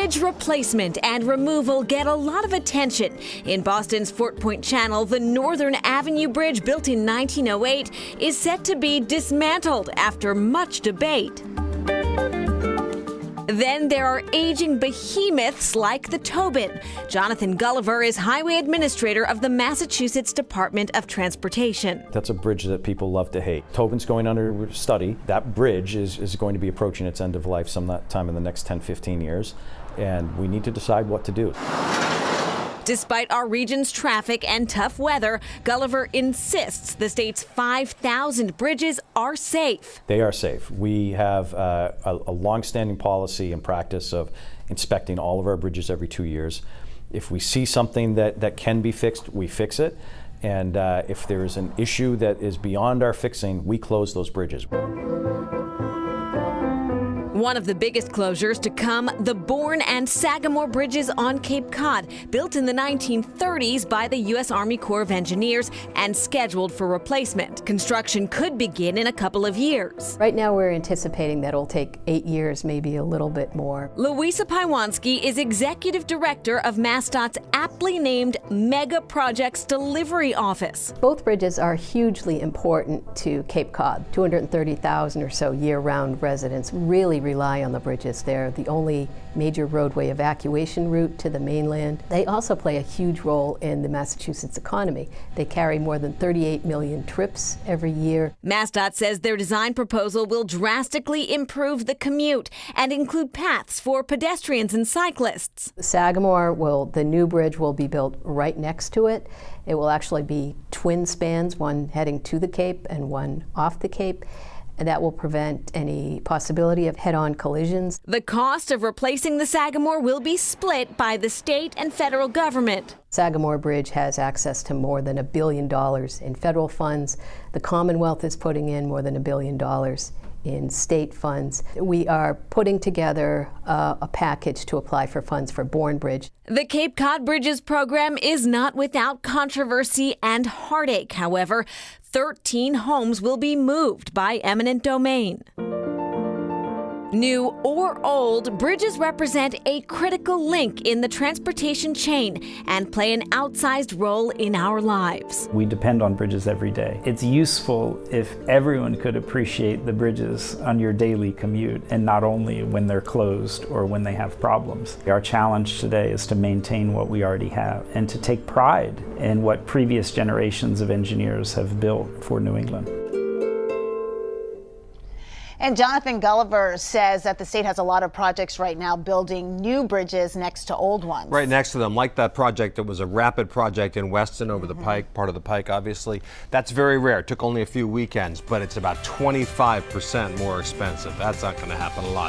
Bridge replacement and removal get a lot of attention. In Boston's Fort Point Channel, the Northern Avenue Bridge, built in 1908, is set to be dismantled after much debate. Then there are aging behemoths like the Tobin. Jonathan Gulliver is highway administrator of the Massachusetts Department of Transportation. That's a bridge that people love to hate. Tobin's going under study. That bridge is going to be approaching its end of life sometime in the next 10-15 years, and we need to decide what to do. Despite our region's traffic and tough weather, Gulliver insists the state's 5,000 bridges are safe. They are safe. We have a long-standing policy and practice of inspecting all of our bridges every 2 years. If we see something that can be fixed, we fix it. And if there is an issue that is beyond our fixing, we close those bridges. One of the biggest closures to come, the Bourne and Sagamore bridges on Cape Cod, built in the 1930s by the U.S. Army Corps of Engineers and scheduled for replacement. Construction could begin in a couple of years. Right now we're anticipating that it'll take 8 years, maybe a little bit more. Louisa Paiwanski is executive director of MassDOT's aptly named Mega Projects Delivery Office. Both bridges are hugely important to Cape Cod. 230,000 or so year-round residents really rely on the bridges. They're the only major roadway evacuation route to the mainland. They also play a huge role in the Massachusetts economy. They carry more than 38 million trips every year. MassDOT says their design proposal will drastically improve the commute and include paths for pedestrians and cyclists. The new bridge will be built right next to it. It will actually be twin spans, one heading to the Cape and one off the Cape. And that will prevent any possibility of head-on collisions. The cost of replacing the Sagamore will be split by the state and federal government. Sagamore Bridge has access to more than $1 billion in federal funds. The Commonwealth is putting in more than $1 billion in state funds. We are putting together a package to apply for funds for Bourne Bridge. The Cape Cod Bridges program is not without controversy and heartache. However, 13 homes will be moved by eminent domain. New or old, bridges represent a critical link in the transportation chain and play an outsized role in our lives. We depend on bridges every day. It's useful if everyone could appreciate the bridges on your daily commute, and not only when they're closed or when they have problems. Our challenge today is to maintain what we already have and to take pride in what previous generations of engineers have built for New England. And Jonathan Gulliver says that the state has a lot of projects right now building new bridges next to old ones. Right next to them, like that project that was a rapid project in Weston over the Pike, part of the Pike, obviously. That's very rare. It took only a few weekends, but it's about 25% more expensive. That's not going to happen a lot.